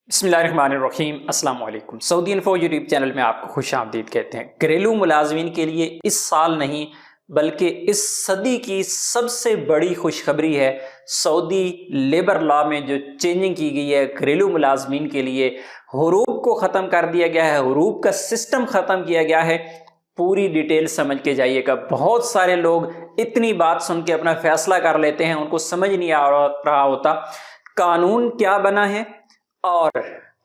बिस्मिल्लाहिर्रहमानिर्रहीम। अस्सलाम वालेकुम। सऊदी इन्फो यूट्यूब चैनल में आपको खुश आमदीद कहते हैं। घरेलू मुलाजमीन के लिए इस साल नहीं बल्कि इस सदी की सबसे बड़ी खुशखबरी है। सऊदी लेबर लॉ में जो चेंजिंग की गई है घरेलू मुलाजमीन के लिए, हुरूब को ख़त्म कर दिया गया है, हुरूब का सिस्टम ख़त्म किया गया है। पूरी डिटेल समझ के जाइएगा। बहुत सारे लोग इतनी बात सुन के अपना फैसला कर लेते हैं, उनको समझ नहीं आ रहा होता कानून क्या बना है और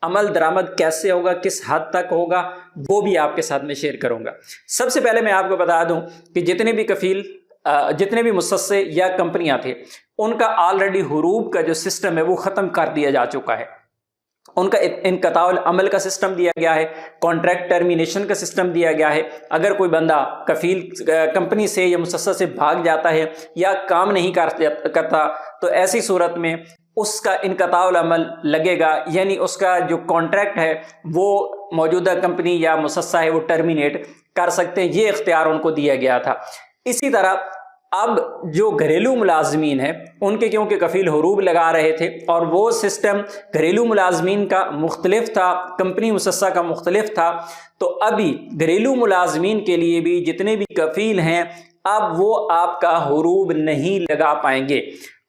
अमल दरामद कैसे होगा, किस हद तक होगा, वो भी आपके साथ में शेयर करूंगा। सबसे पहले मैं आपको बता दूं कि जितने भी कफील, जितने भी मुसस्से या कंपनियां थे, उनका ऑलरेडी हुरूब का जो सिस्टम है वो ख़त्म कर दिया जा चुका है। उनका इनक़ताउल अमल का सिस्टम दिया गया है, कॉन्ट्रैक्ट टर्मिनेशन का सिस्टम दिया गया है। अगर कोई बंदा कफील कंपनी से या मुसस्सा से भाग जाता है या काम नहीं करता तो ऐसी सूरत में उसका इनक़ताउल अमल लगेगा, यानी उसका जो कॉन्ट्रैक्ट है वो मौजूदा कंपनी या मुसस्सा है वो टर्मिनेट कर सकते हैं। ये इख्तियार उनको दिया गया था। इसी तरह अब जो घरेलू मुलाजमीन है उनके, क्योंकि कफील हुरूब लगा रहे थे और वो सिस्टम घरेलू मुलाजमीन का मुख्तलिफ था, कंपनी मुसस्सा का मुख्तलिफ था, तो अभी घरेलू मुलाजमीन के लिए भी जितने भी कफील हैं अब वो आपका हुरूब नहीं लगा पाएंगे।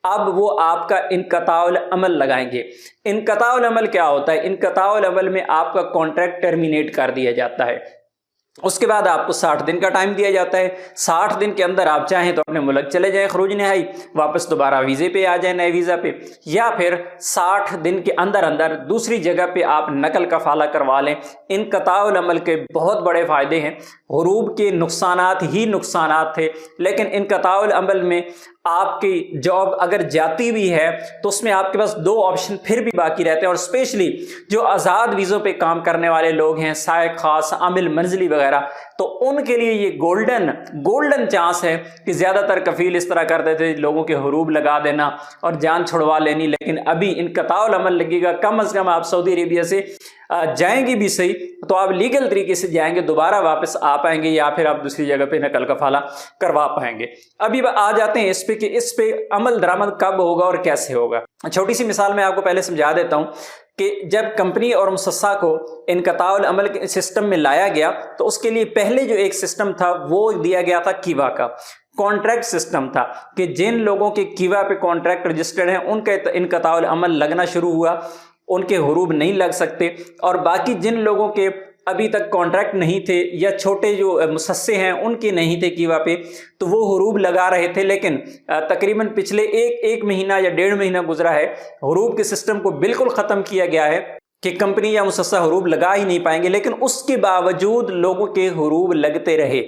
अब वो आपका इनक़ताउल अमल लगाएंगे। इनक़ताउल अमल क्या होता है? इनक़ताउल अमल में आपका कॉन्ट्रैक्ट टर्मिनेट कर दिया जाता है। उसके बाद आपको 60 दिन का टाइम दिया जाता है। 60 दिन के अंदर आप चाहें तो अपने मुल्क चले जाएं, खरूज नहाई, वापस दोबारा वीज़े पे आ जाए, नए वीज़ा पे, या फिर 60 दिन के अंदर अंदर दूसरी जगह पे आप नकल कफाला करवा लें। इनक़ताउल अमल के बहुत बड़े फ़ायदे हैं। हुरूब के नुकसानात ही नुकसानात थे, लेकिन इनक़ताउल अमल में आपकी जॉब अगर जाती भी है तो उसमें आपके पास दो ऑप्शन फिर भी बाकी रहते हैं। और स्पेशली जो आज़ाद वीज़ों पे काम करने वाले लोग हैं, सायक खास, आमिल मंजिली वगैरह, तो उनके लिए ये गोल्डन चांस है कि ज़्यादातर कफील इस तरह कर देते थे, लोगों के हुरूब लगा देना और जान छुड़वा लेनी। लेकिन अभी इनक़ताउल अमल लगेगा। कम अज़ कम आप सऊदी अरेबिया से जाएंगे भी सही तो आप लीगल तरीके से जाएंगे, दोबारा वापस आ पाएंगे, या फिर आप दूसरी जगह पे नकल कफाला करवा पाएंगे। अभी आ जाते हैं इस पे कि इस पे अमल दरामद कब होगा और कैसे होगा। छोटी सी मिसाल मैं आपको पहले समझा देता हूँ कि जब कंपनी और मुसस्सा को इनक़ताउल अमल के सिस्टम में लाया गया तो उसके लिए पहले जो एक सिस्टम था वो दिया गया था कीवा का। कॉन्ट्रैक्ट सिस्टम था कि जिन लोगों के कीवा पे कॉन्ट्रैक्ट रजिस्टर्ड हैं उनका इनक़ताउल अमल लगना शुरू हुआ, उनके हुरूब नहीं लग सकते। और बाकी जिन लोगों के अभी तक कॉन्ट्रैक्ट नहीं थे या छोटे जो मुसस्से हैं उनके नहीं थे कीवा पे, तो वो हुरूब लगा रहे थे। लेकिन तकरीबन पिछले एक महीना या 1.5 महीना गुजरा है, हुरूब के सिस्टम को बिल्कुल ख़त्म किया गया है कि कंपनी या मुसस्सा हुरूब लगा ही नहीं पाएंगे। लेकिन उसके बावजूद लोगों के हुरूब लगते रहे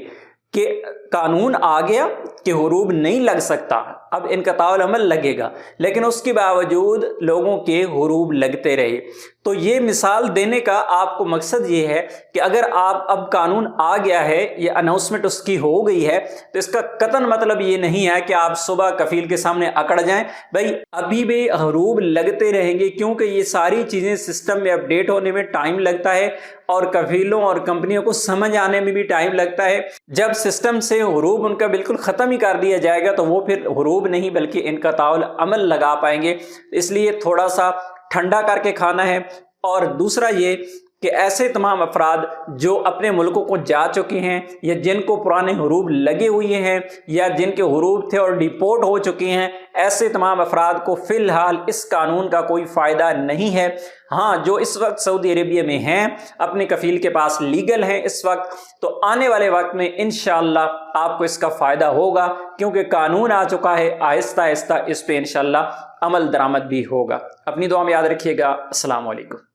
कि कानून आ गया कि हुरूब नहीं लग सकता, अब इनक़ताउल अमल लगेगा, लेकिन उसके बावजूद लोगों के हुरूब लगते रहे। तो ये मिसाल देने का आपको मकसद ये है कि अगर आप अब कानून आ गया है, ये अनाउंसमेंट उसकी हो गई है, तो इसका कतन मतलब ये नहीं है कि आप सुबह कफील के सामने अकड़ जाएं। भाई अभी भी हुरूब लगते रहेंगे, क्योंकि ये सारी चीज़ें सिस्टम में अपडेट होने में टाइम लगता है और कफीलों और कंपनियों को समझ आने में भी टाइम लगता है। जब सिस्टम से हुरूब उनका बिल्कुल ख़त्म ही कर दिया जाएगा तो वो फिर हुरूब नहीं बल्कि इनक़ताउल अमल लगा पाएंगे। इसलिए थोड़ा सा ठंडा करके खाना है। और दूसरा ये कि ऐसे तमाम अफराद जो अपने मुल्कों को जा चुके हैं या जिनको पुराने हुरूब लगे हुए हैं या जिनके हुरूब थे और डिपोर्ट हो चुके हैं, ऐसे तमाम अफराद को फ़िलहाल इस कानून का कोई फ़ायदा नहीं है। हाँ, जो इस वक्त सऊदी अरेबिया में हैं, अपने कफील के पास लीगल हैं इस वक्त, तो आने वाले वक्त में इंशाअल्लाह आपको इसका फ़ायदा होगा, क्योंकि कानून आ चुका है। आहिस्ता आहिस्ता इस पे इंशाअल्लाह अमल दरामद भी होगा। अपनी दुआ में याद रखिएगा। अस्सलाम वालेकुम।